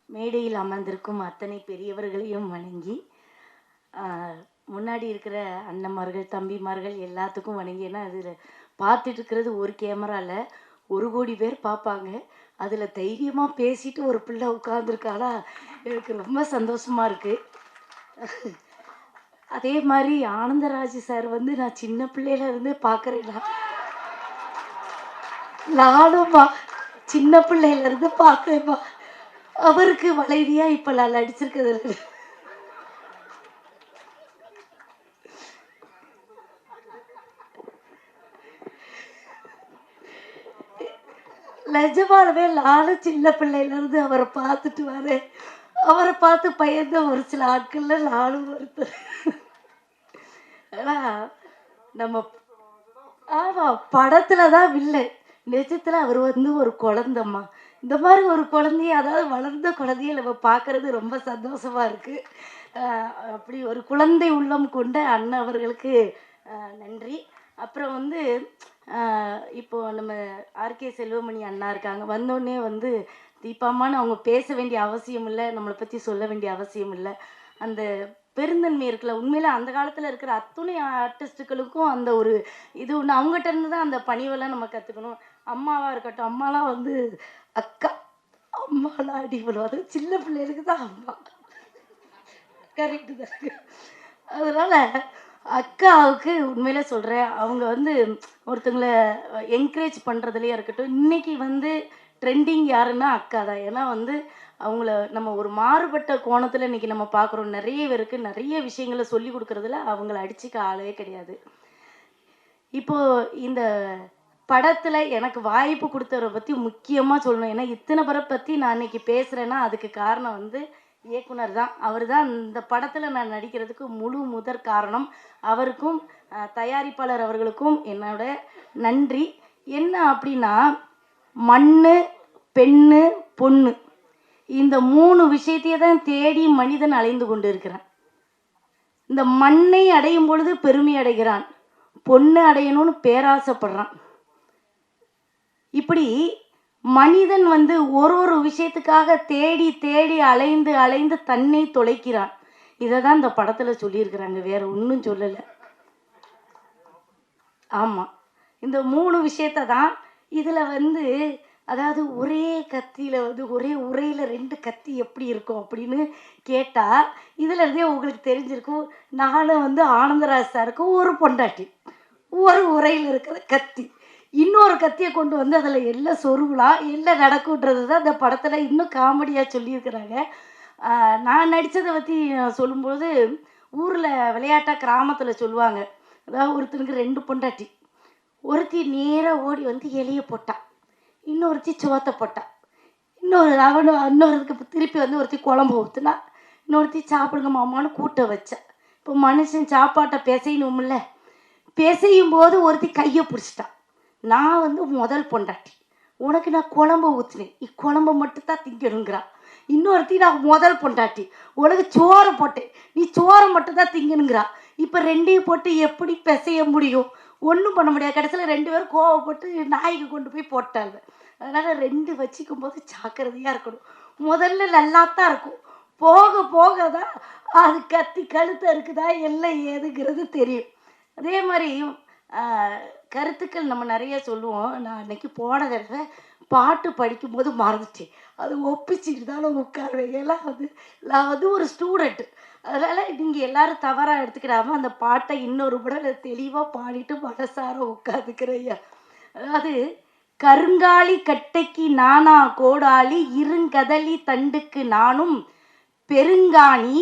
மேடையில் அமர்ந்திருக்கும் அத்தனை பெரியவர்களையும் வணங்கி, முன்னாடி இருக்கிற அண்ணன்மார்கள், தம்பிமார்கள் எல்லாத்துக்கும் வணங்கி. ஏன்னா அதில் பார்த்துட்டு இருக்கிறது ஒரு கேமராவில் 1,00,00,000 பேர் பார்ப்பாங்க. அதில் தைரியமாக பேசிட்டு ஒரு பிள்ளை உட்காந்துருக்காளா, எனக்கு ரொம்ப சந்தோஷமாக இருக்குது. அதே மாதிரி ஆனந்தராஜ் சார் வந்து நான் சின்ன பிள்ளையில இருந்து பார்க்குறேன். நானும்மா சின்ன பிள்ளையில இருந்து பார்க்குறேம்மா. அவருக்கு வளைவியா இப்போ நான் நடிச்சிருக்கிறது. நிஜமானவே நானும் சின்ன பிள்ளையிலேருந்து அவரை பார்த்துட்டு வரேன். அவரை பார்த்து பயந்த ஒரு சில ஆட்களில் நானும் ஒருத்தர். ஆனால் நம்ம ஆமாம், படத்தில் தான் வில்லை, நிஜத்தில் அவர் வந்து ஒரு குழந்தம்மா. இந்த மாதிரி ஒரு குழந்தைய, அதாவது வளர்ந்த குழந்தைய நம்ம பார்க்குறது ரொம்ப சந்தோஷமாக இருக்குது. அப்படி ஒரு குழந்தை உள்ளம் கொண்ட அண்ணன் அவர்களுக்கு நன்றி. அப்புறம் வந்து இப்போது நம்ம ஆர்கே செல்வமணி அண்ணா இருக்காங்க. வந்தோடனே வந்து தீபாமான்னு அவங்க பேச வேண்டிய அவசியம் இல்லை, நம்மளை பற்றி சொல்ல வேண்டிய அவசியம் இல்லை. அந்த பெருந்தன்மை இருக்குல்ல, உண்மையில அந்த காலத்தில் இருக்கிற அத்துணை ஆர்டிஸ்ட்டுகளுக்கும் அந்த ஒரு இது ஒன்று. அவங்ககிட்ட இருந்து தான் அந்த பணிவெல்லாம் நம்ம கற்றுக்கணும். அம்மாவாக இருக்கட்டும், அம்மாலாம் வந்து அக்கா, அம்மாலாம் அடி பண்ணுவோம். அது சின்ன பிள்ளைகளுக்கு தான் அம்மா. கரெக்டு தான். அதனால் அக்காவுக்கு உண்மையில சொல்கிறேன், அவங்க வந்து ஒருத்தங்களை என்கரேஜ் பண்ணுறதுலையே இருக்கட்டும். இன்றைக்கி வந்து ட்ரெண்டிங் யாருன்னா அக்கா தான். ஏன்னா வந்து அவங்கள நம்ம ஒரு மாறுபட்ட கோணத்தில் இன்றைக்கி நம்ம பார்க்குறோம். நிறைய பேருக்கு நிறைய விஷயங்களை சொல்லி கொடுக்குறதுல அவங்கள அடிச்சுக்க ஆளவே கிடையாது. இப்போது இந்த படத்தில் எனக்கு வாய்ப்பு கொடுத்தவரை பற்றி முக்கியமாக சொல்லணும். ஏன்னா இத்தனை பேரை பற்றி நான் இன்றைக்கி பேசுகிறேன்னா அதுக்கு காரணம் வந்து இயக்குனர் தான். அவர் தான் இந்த படத்தில் நான் நடிக்கிறதுக்கு முழு முதற் காரணம். அவருக்கும் தயாரிப்பாளர் அவர்களுக்கும் என்னோட நன்றி. என்ன அப்படின்னா, மண்ணு, பெண்ணு, பொண்ணு, இந்த 3 விஷயத்தையே தான் தேடி மனிதன் அலைந்து கொண்டு இருக்கிறான். இந்த மண்ணை அடையும் பொழுது பெருமை அடைகிறான், பொண்ணு அடையணும்னு பேராசைப்படுறான். இப்படி மனிதன் வந்து ஒரு விஷயத்துக்காக தேடி தேடி அலைந்து அலைந்து தன்னை தொலைக்கிறான். இதை தான் இந்த படத்தில் சொல்லியிருக்கிறாங்க, வேற ஒன்றும் சொல்லலை. ஆமாம், இந்த 3 விஷயத்தை தான் இதில் வந்து, அதாவது ஒரே கத்தியில் வந்து ஒரே உரையில் 2 கத்தி எப்படி இருக்கும் அப்படின்னு கேட்டால் இதில் இருந்தே உங்களுக்கு தெரிஞ்சிருக்கும். நானும் வந்து ஆனந்தராஜ் சாருக்கு ஒரு பொண்டாட்டி, ஒரு உரையில் இருக்கிற கத்தி, இன்னொரு கத்தியை கொண்டு வந்து அதில் எல்லாம் சொருகலாம், எல்லாம் நடக்குன்றது தான் இந்த படத்தில் இன்னும் காமெடியாக சொல்லியிருக்கிறாங்க. நான் நடித்ததை பற்றி சொல்லும்போது, ஊரில் விளையாட்டாக கிராமத்தில் சொல்லுவாங்க, அதாவது ஒருத்தனுக்கு 2 பொண்டாட்டி. ஒருத்தி நேராக ஓடி வந்து எலியை போட்டான், இன்னொருத்தி சோத்தை போட்டான், இன்னொருத்துக்கு திருப்பி வந்து ஒருத்தி குழம்பு ஊற்றுனா, இன்னொருத்தி சாப்பிடுங்க மாமான்னு கூட்ட வச்சேன். இப்போ மனுஷன் சாப்பாட்டை பிசையணும்ல, பிசையும் போது ஒருத்தி கையை பிடிச்சிட்டான். நான் வந்து முதல் பொண்டாட்டி, உனக்கு நான் குழம்பு ஊற்றுனேன், இக்குழம்பை மட்டும்தான் திங்கணுங்கிறான். இன்னொருத்தி நான் முதல் பொண்டாட்டி, உனக்கு சோறை போட்டேன், நீ சோறை மட்டும்தான் திங்கணுங்கிறா. இப்போ 2ஐயும் போட்டு எப்படி பிசைய முடியும்? ஒன்றும் பண்ண முடியாது. கடைசியில் 2 பேரும் கோவப்பட்டு நாய்க்கு கொண்டு போய் போட்டாங்க. அதனால் 2 வச்சுக்கும் போது ஜாக்கிரதையாக இருக்கணும். முதல்ல நல்லாத்தான் இருக்கும், போக போக தான் அது கத்தி கழுத்தை இருக்குதா எல்லாம் ஏதுங்கிறது தெரியும். அதே மாதிரி கருத்துக்கள் நம்ம நிறைய சொல்லுவோம். நான் அன்றைக்கி போன தடவை பாட்டு படிக்கும்போது மறந்துட்டேன், அது ஒப்பிச்சுட்டு தான் நான் உட்காருவேன். ஏன்னா வந்து நான் வந்து ஒரு ஸ்டூடெண்ட்டு, அதனால் நீங்கள் எல்லோரும் தவறாக எடுத்துக்கிடாமல் அந்த பாட்டை இன்னொரு முறை தெளிவாக பாடிட்டு மனசார உட்காந்துக்கிறேன். அதாவது, கருங்காலி கட்டைக்கு நானா கோடாலி, இருங்கதலி தண்டுக்கு நானும் பெருங்காணி,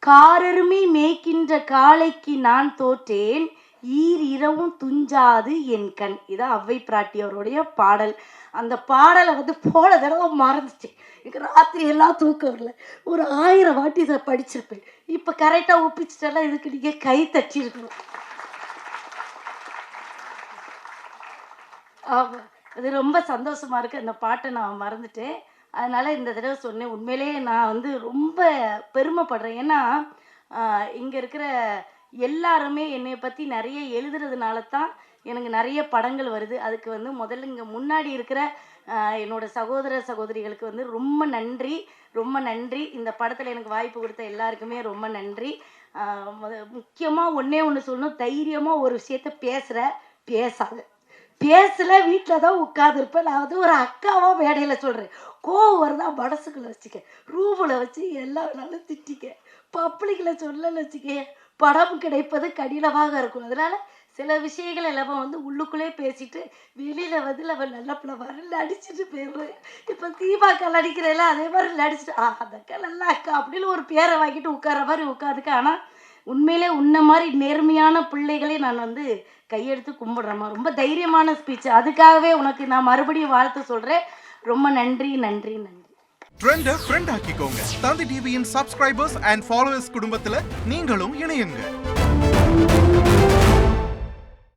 காரெருமை மேய்க்கின்ற காளைக்கு நான் தோற்றேன், இரவும் துஞ்சாது என் கண். இதான் அவ்வை பிராட்டி அவருடைய பாடல். அந்த பாடலை வந்து போன தடவை மறந்துட்டேன், எனக்கு ராத்திரி எல்லாம் தூக்கம் வரல, ஒரு 1000 வாட்டி இதை படிச்சிருப்பேன். இப்போ கரெக்டாக ஒப்பிச்சிட்டெல்லாம் இதுக்கு நீங்கள் கை தச்சிருக்கணும். ஆமாம், அது ரொம்ப சந்தோஷமாக இருக்குது. அந்த பாட்டை நான் மறந்துட்டேன், அதனால் இந்த தடவை சொன்னேன். உண்மையிலேயே நான் வந்து ரொம்ப பெருமைப்படுறேன். ஏன்னா இங்கே இருக்கிற எல்லாருமே என்னை பற்றி நிறைய எழுதுறதுனால தான் எனக்கு நிறைய படங்கள் வருது. அதுக்கு வந்து முதல்ல இங்கே முன்னாடி இருக்கிற என்னோட சகோதர சகோதரிகளுக்கு வந்து ரொம்ப நன்றி, ரொம்ப நன்றி. இந்த படத்தில் எனக்கு வாய்ப்பு கொடுத்த எல்லாருக்குமே ரொம்ப நன்றி. முக்கியமாக ஒன்றே ஒன்று சொல்லணும், தைரியமாக ஒரு விஷயத்த பேசாத. பேசல வீட்டில் தான் உட்காந்துருப்பேன். நான் வந்து ஒரு அக்காவாக மேடையில் சொல்கிறேன். கோவம் வருதா மனசுக்குள்ளே வச்சுக்க, ரூமில் வச்சு எல்லா வேணாலும் திட்டிக்க, பப்ளிக்கில் சொல்லலை வச்சுக்க, படம் கிடைப்பது கடினமாக இருக்கும். அதனால் சில விஷயங்கள் எல்லாம் வந்து உள்ளுக்குள்ளே பேசிட்டு வெளியில் வந்து நம்ம நல்ல பிள்ளை மாதிரி நடிச்சுட்டு போயிடுவேன். இப்போ தீபாக்கா நடிக்கிறேன்ல அதே மாதிரி நடிச்சுட்டு அந்த அக்கா நல்லா அக்கா அப்படின்னு ஒரு பேரை வாங்கிட்டு உட்கார மாதிரி உட்காந்துக்க. ஆனால் உண்மையிலே உன்ன மாதிரி நேர்மையான பிள்ளைகளே நான் வந்து கையெடுத்து கும்பிடுறேம்மா. ரொம்ப தைரியமான ஸ்பீச். அதுக்காகவே உனக்கு நான் மறுபடியும் வாழ்த்து சொல்கிறேன். ரொம்ப நன்றி நன்றி நன்றி. ட்ரெண்ட ஃப்ரெண்ட் ஆக்கிக்கோங்க. தந்தி டிவியின் சப்ஸ்கிரைபர்ஸ் அண்ட் ஃபாலோவர்ஸ் குடும்பத்துல நீங்களும் இணையுங்க.